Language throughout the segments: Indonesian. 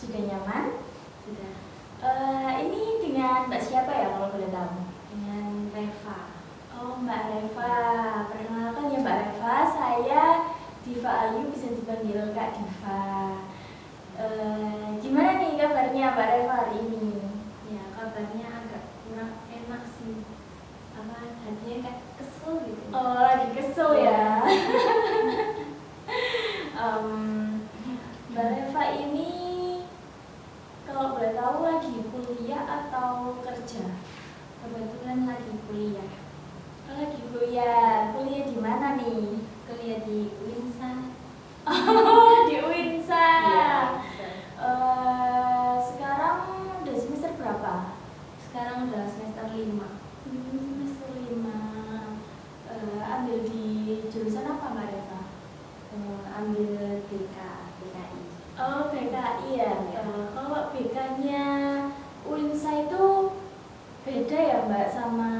Sudah nyaman? Sudah. Ini dengan Mbak siapa ya kalau boleh tahu? Dengan Reva. Oh, Mbak Reva. Perkenalkan ya Mbak Reva, saya Diva Ayu, bisa dipanggil Kak Diva. Gimana nih kabarnya Mbak Reva hari ini? Ya, kabarnya agak kurang enak sih. Hatinya kayak kesel gitu. Oh, lagi kesel ya. Mbak Reva ini kalau boleh tahu lagi kuliah atau kerja? Kebetulan lagi kuliah. Oh, lagi kuliah. Kuliah di mana nih? Kuliah di Uinsa. Oh, di Uinsa. Iya. Sekarang udah semester berapa? Sekarang udah semester 5. Semester 5. Ambil di jurusan apa Mbak Reva? Ambil BKI. Oh, BKI ya. Iya. Kalau BK-nya Uinsa itu beda ya Mbak sama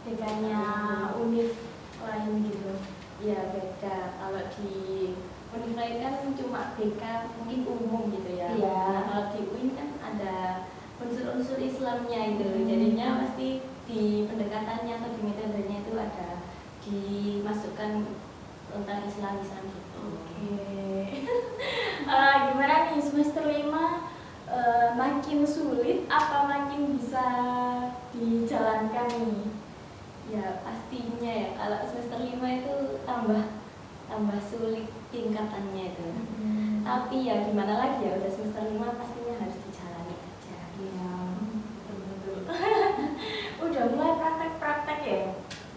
BK-nya univ lain gitu? Ya beda. Kalau di univ lain kan cuma BK mungkin umum gitu ya. Iya. Nah, kalau di UIN kan ada unsur-unsur Islamnya itu. Jadinya pasti di pendekatannya atau di metodenya itu ada dimasukkan tentang Islam gitu. Oke. Gimana nih semester 5 makin sulit apa makin bisa dijalankan nih? Ya pastinya ya kalau semester 5 itu tambah sulit tingkatannya itu. Tapi ya gimana lagi ya, udah semester 5 pastinya harus dijalani aja. Iya, betul-betul. Udah mulai praktek-praktek ya?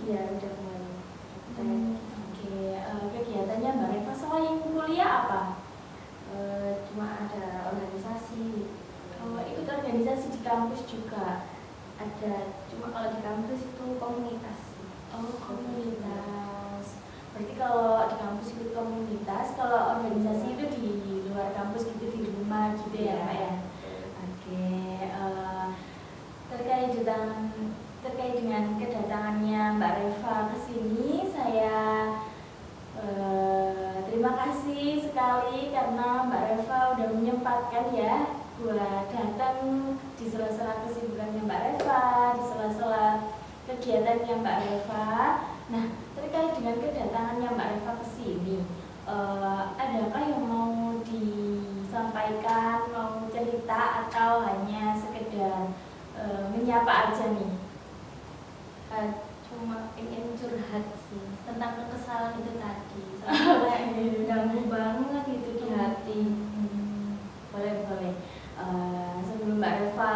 Iya udah mulai. Oke, kegiatannya Mbak Reva selain kuliah apa? Cuma ada organisasi. Ikut organisasi di kampus juga? Ada, cuma kalau di kampus itu komunitas. Oh, komunitas. Berarti kalau di kampus ikut komunitas, kalau organisasi itu di luar kampus gitu, di rumah gitu ya Mbak ya? Oke, terkait dengan kedatangannya Mbak Reva ke sini, saya terima kasih sekali karena Mbak Reva udah menyempatkan ya buat datang di sela-sela kesibukannya Mbak Reva, di sela-sela kegiatannya Mbak Reva. Nah, terkait dengan kedatangannya Mbak Reva ke sini, adakah yang mau disampaikan, mau cerita atau hanya sekedar menyapa aja nih? Cuma ingin curhat sih tentang kekesalan itu tadi. Soalnya ganggu banget itu di hati. Boleh. Sebelum Mbak Reva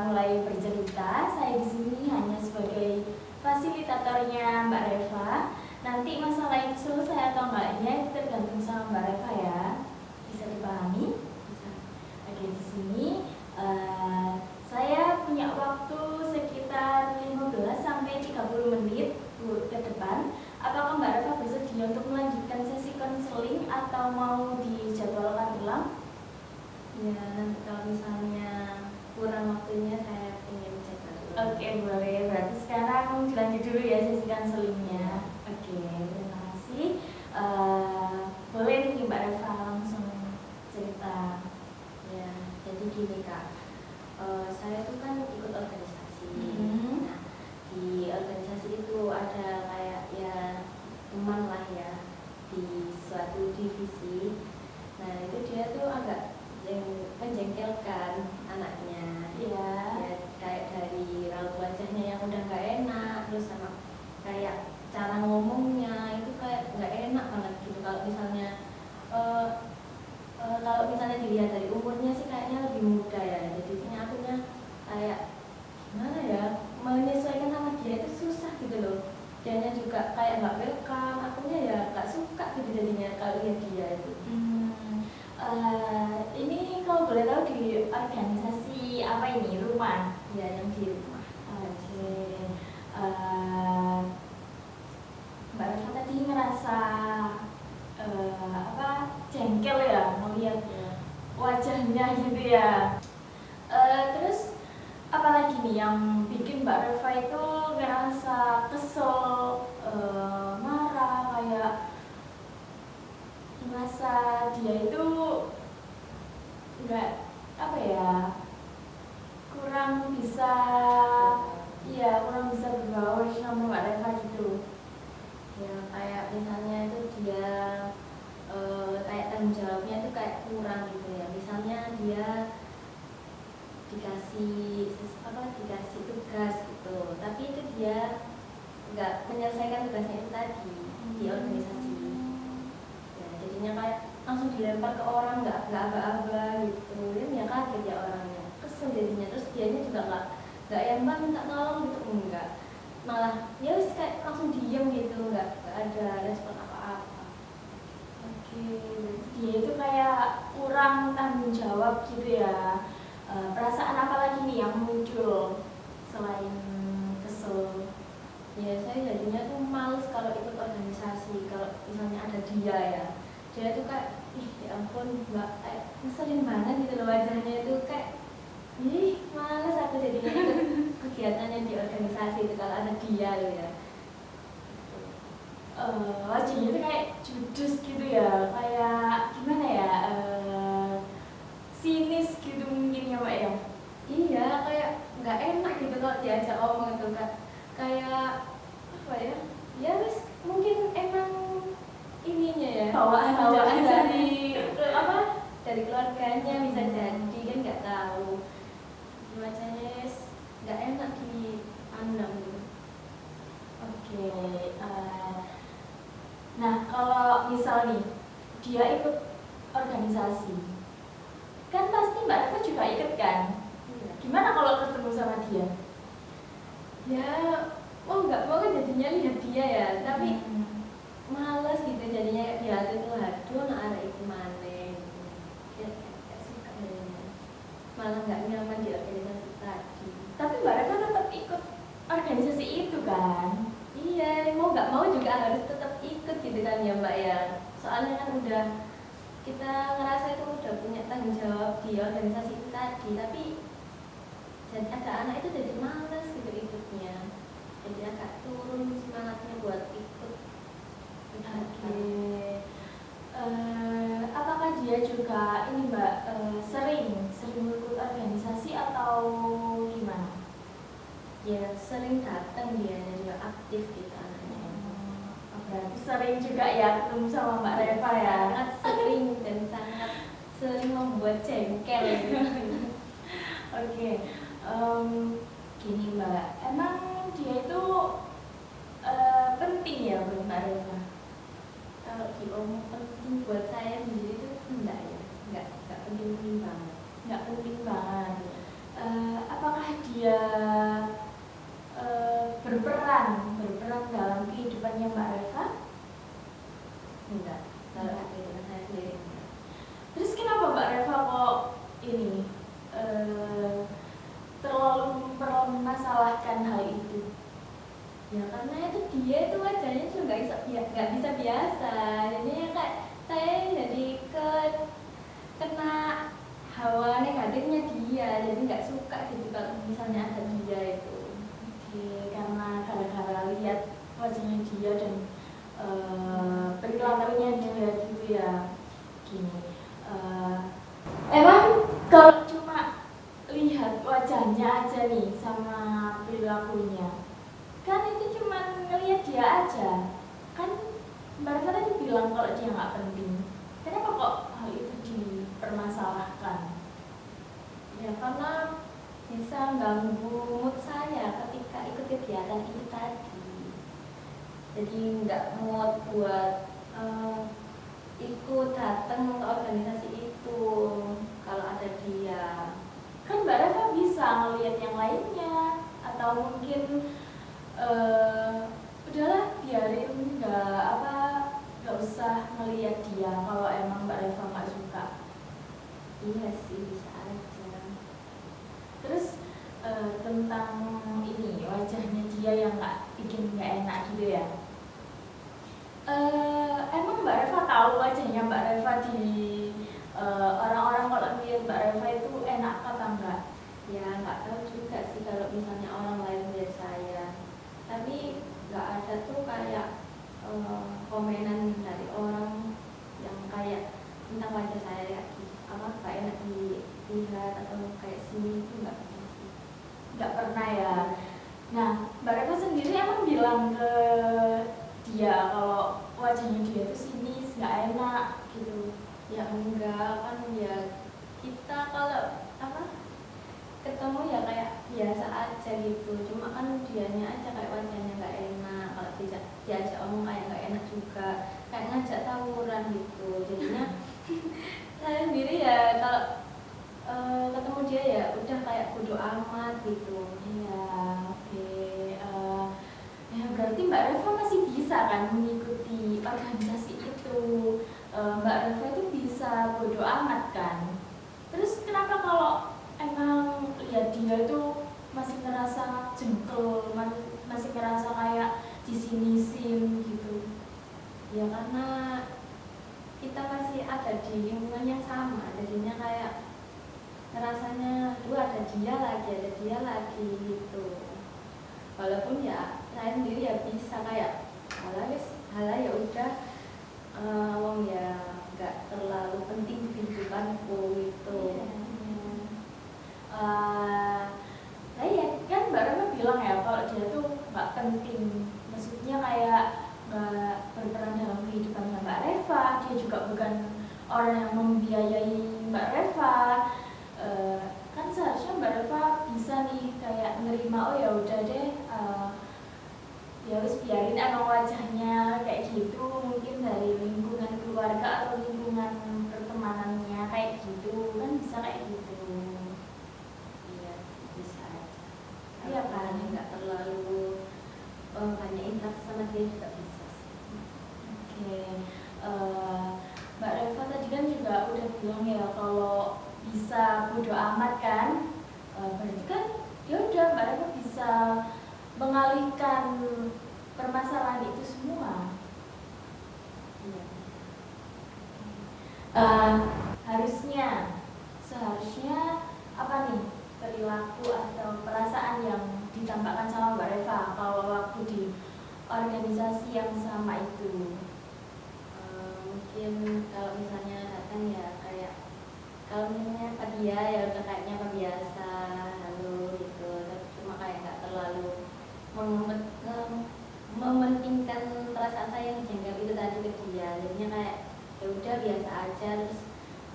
mulai bercerita, saya di sini hanya sebagai fasilitatornya Mbak Reva. Nanti masalah itu selesai atau enggaknya itu tergantung sama Mbak Reva ya. Bisa dipahami? Bisa. Oke, di sini saya punya waktu sekitar 15 sampai 30 menit ke depan. Apakah Mbak Reva bersedia untuk melanjutkan sesi konseling atau mau dijadwalkan ulang? Ya, nanti kalau misalnya kurang waktunya saya ingin cek dulu. Oke, boleh. Berarti sekarang dilanjut dulu ya sesi konselingnya. Oke, terima kasih. Boleh nih Mbak Reva langsung cerita. Ya, jadi gini Kak, saya tuh kan ikut organisasi. Nah, di organisasi itu ada kayak ya teman lah ya di suatu divisi. Nah, itu dia tuh agak menjengkelkan anaknya. Iya. Ya, kayak dari raut wajahnya yang udah nggak enak, terus sama kayak cara ngomongnya itu kayak nggak enak banget gitu. Kalau misalnya dilihat dari umurnya sih kayaknya lebih muda ya. Jadinya akunya kayak gimana ya, menyesuaikan sama dia itu susah gitu loh. Dianya juga kayak nggak welcome, akunya ya nggak suka gitu jadinya kalau lihat dia itu. Ini kalau boleh tahu di organisasi apa ini? Rumah? Ya, yang di rumah. Oke. Mbak Reva tadi ngerasa jengkel ya melihat wajahnya gitu ya. Terus apalagi nih yang bikin Mbak Reva itu ngerasa kesel, marah, kayak merasa dia itu juga apa ya, kurang bisa berbaur sama Mbak Reva gitu. Ya kayak misalnya itu dia kayak tanggung jawabnya itu kayak kurang gitu ya. Misalnya dia dikasih dikasih tugas gitu, tapi itu dia nggak menyelesaikan tugasnya itu tadi di organisasi. Ya, jadinya kayak langsung dilempar ke orang, nggak aba-aba gitu. Dia kaget ya orangnya, kesel jadinya. Terus dianya juga nggak yang mbak minta tolong gitu, enggak, malah ya wis kayak langsung diem gitu, nggak ada respon apa-apa. Oke, dia itu kayak kurang tanggung jawab gitu ya. Perasaan apa lagi nih yang muncul selain kesel? Ya saya jadinya tuh males kalau ikut organisasi. Kalau misalnya ada dia tuh kayak ya ampun mbak, kayak ngeselin banget gitu loh wajahnya itu, kayak males aku jadinya ikut kegiatannya di organisasi itu kalau ada dia loh ya. Wajahnya itu kayak judes gitu ya, kayak gimana ya, sinis gitu mungkin ya Mbak ya. Iya, kayak nggak enak gitu kalau diajak omong itu kan, kayak apa ya? Ya wis mungkin emang ininya ya, Bawaan dari dari keluarganya bisa jadi, kan nggak tahu. Wajahnya wis nggak enak dipandang gitu. Oke, nah kalau misal nih dia ikut organisasi, kan pasti Mbak Reva juga ikut kan? Iya. Gimana kalau ketemu sama dia? Ya mau nggak mau kan jadinya lihat dia ya, tapi males gitu jadinya di hati tuh, aduh nak arek itu mana gitu. Ya gak suka jadinya, malah nggak nyaman di organisasi tadi. Tapi Mbak Reva tetap ikut organisasi itu kan? Iya, mau nggak mau juga harus tetap ikut gitu kan ya mbak ya, soalnya kan udah kita ngerasa itu udah punya tanggung jawab di organisasi itu tadi, tapi jadi ada anak itu jadi males gitu ikutnya, jadi agak turun semangatnya buat ikut. Oke. Apakah dia juga ini Mbak sering ikut organisasi atau gimana? Ya sering datang, dia juga aktif gitu anaknya. Berarti sering juga ya ketemu sama Mbak Reva ya? Sangat sering dan sangat sering membuat jengkel gitu. Oke, gini Mbak, emang dia itu penting ya buat Mbak Reva? Kalau diomong penting buat saya sendiri itu enggak ya, enggak penting banget. Nggak penting banget. Apakah dia berperan dalam kehidupannya Mbak Reva? Enggak, kalau kehidupan saya sendiri enggak. Terus kenapa Mbak Reva kok ini terlalu mempermasalahkan hal itu? Ya karena itu dia itu wajahnya juga nggak bisa biasa, jadinya kayak saya jadi kena hawa negatifnya dia, jadi nggak suka gitu kalau misalnya ada dia itu. Oke, karena gara-gara lihat wajahnya dia dan perilakunya dia gitu ya. Gini, emang kalau cuma lihat wajahnya aja nih sama perilakunya, kan itu cuma ngelihat dia aja. Kan Mbak Reva tadi bilang kalau dia nggak penting. Kenapa kok hal itu dipermasalahkan? Ya karena bisa ganggu mood saya ketika ikut kegiatan itu tadi, jadi nggak mood buat ikut datang ke organisasi itu kalau ada dia. Kan Mbak Reva bisa ngelihat yang lainnya, atau mungkin udahlah biarin, nggak usah ngelihat dia kalau emang Mbak Reva nggak suka. Iya sih, bisa aja. Terus tentang ini wajahnya dia yang bikin nggak enak gitu ya. Emang Mbak Reva tahu wajahnya Mbak Reva di orang-orang kalau melihat Mbak Reva itu enak apa enggak? Ya nggak tahu juga sih kalau misalnya orang lain melihat saya, tapi nggak ada tuh kayak komenan dari orang yang kayak tentang wajah saya kayak apa, kayak enak di bilang ke dia kalau wajahnya dia tuh sinis, nggak enak gitu? Ya enggak, kan ya kita kalau apa ketemu ya kayak biasa aja gitu, cuma kan dianya aja kayak wajahnya nggak enak, kalau diajak omong kayak nggak enak juga, kayak ngajak tawuran gitu. Jadinya saya sendiri ya kalau ketemu dia ya udah kayak bodo amat gitu. Iya, oke. Ya berarti Mbak Reva masih bisa kan mengikuti organisasi itu. Mbak Reva itu bisa bodo amat kan. Terus kenapa kalau emang lihat dia itu masih ngerasa jengkel, masih ngerasa kayak disinisin gitu? Ya karena kita masih ada di lingkungan yang sama, jadinya kayak rasanya ada dia lagi gitu. Walaupun ya saya sendiri ya bisa kayak halah ya udah, wong ya nggak terlalu penting di kehidupanku gitu. Nah ya kan Mbak Reva bilang ya kalau dia tuh nggak penting, maksudnya kayak nggak berperan dalam kehidupannya Mbak Reva, dia juga bukan orang yang membiayai Mbak Reva. Kan seharusnya Mbak Reva bisa nih kayak nerima, oh ya udah deh, ya harus biarin emang wajahnya kayak gitu, mungkin dari lingkungan keluarga atau lingkungan pertemanannya kayak gitu, kan bisa kayak gitu. Iya bisa aja. Iya kan? Nggak terlalu banyak interaksi sama dia juga bisa sih. Oke. Mbak Reva tadi kan juga udah bilang ya kalau bisa bodo amat kan, berarti kan ya udah Mbak Reva bisa mengalihkan permasalahan itu semua. Iya. Seharusnya apa nih perilaku atau perasaan yang ditampakkan sama Mbak Reva kalau waktu di organisasi yang sama itu? Mungkin kalau misalnya datang ya kayak kalau misalnya Pak dia ya udah kayaknya apa biasa halo gitu, cuma kayak nggak terlalu mementingkan perasaan saya yang jengkel itu tadi ke dia, jadinya kayak ya udah biasa aja, terus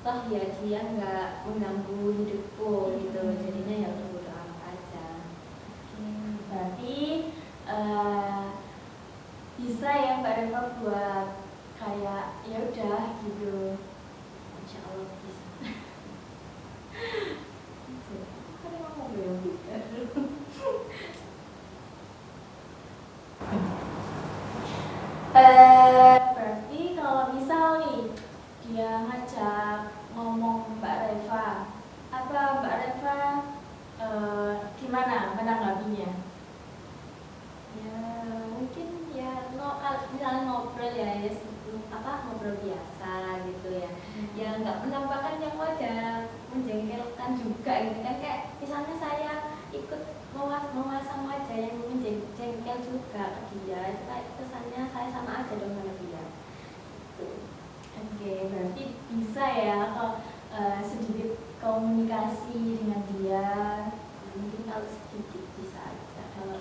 toh ya dia nggak mengganggu hidupku gitu, jadinya ya udah bodo amat aja. Berarti bisa ya Mbak Reva buat kayak ya udah gitu. Insya Allah bisa. Kan emang mau bilang gitu. Berarti kalau misal nih dia ngajak ngomong Mbak Reva, apa Mbak Reva gimana menanggapinya? Ya mungkin ya misalnya ngobrol ya ngobrol biasa gitu ya, ya nggak menampakkan yang wajah menjengkelkan juga gitu kan, kayak misalnya saya ikut memasang wajah yang menjengkel juga ke dia, itu kayak kesannya saya sama aja dong sama dia gitu. Oke, berarti bisa ya kalau sedikit komunikasi dengan dia. Mungkin kalau sedikit bisa aja, kalau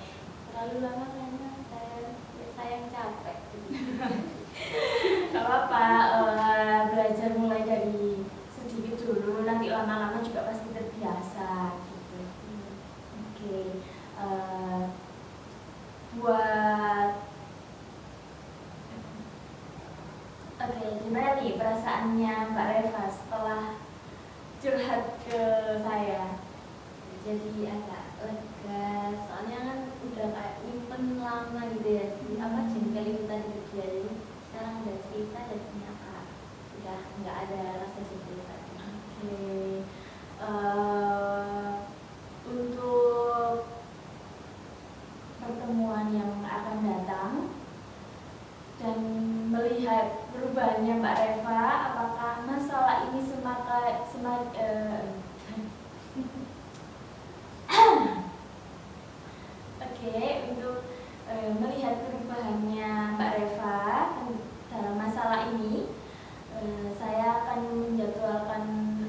terlalu lama kayaknya saya yang capek gitu. Gak apa-apa, belajar mulai dari sedikit dulu, nanti lama-lama juga pasti terbiasa gitu. Oke, gimana nih perasaannya Mbak Reva setelah curhat ke saya? Jadi agak lega, soalnya kan udah kayak nyimpen lama gitu ya, jengkel itu tadi ke dia, jadi sekarang udah cerita dan ternyata udah nggak ada rasa jengkel tadi. Oke. Untuk pertemuan yang akan datang dan melihat perubahannya Mbak Reva, apakah masalah ini untuk melihat perubahannya Mbak Reva dalam masalah ini, saya akan menjadwalkan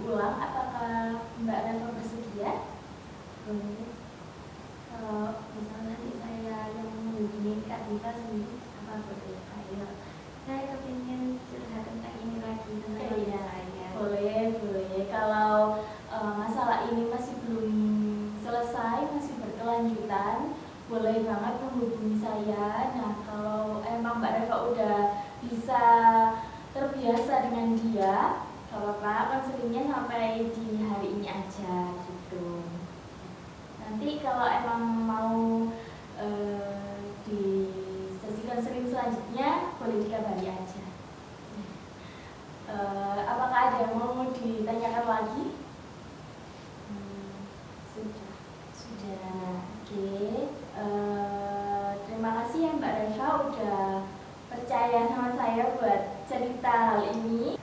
ulang. Apakah Mbak Reva bersedia? Kalau misalnya nanti saya yang menghubungi Kak Dita sendiri apa boleh saya kepingin curhat tentang ini lagi tentang Iya, saya. boleh. Kalau masalah ini masih belum selesai, masih berkelanjutan, boleh banget menghubungi saya. Nah, kalau emang Mbak Reva udah bisa terbiasa dengan dia, gak apa-apa, konselingnya sampai di hari ini aja gitu. Nanti kalau emang mau di sesi konseling selanjutnya, boleh dikabari aja. Apakah ada yang mau ditanyakan lagi? Sudah. Oke. Terima kasih ya Mbak Reva udah percaya sama saya buat cerita hal ini.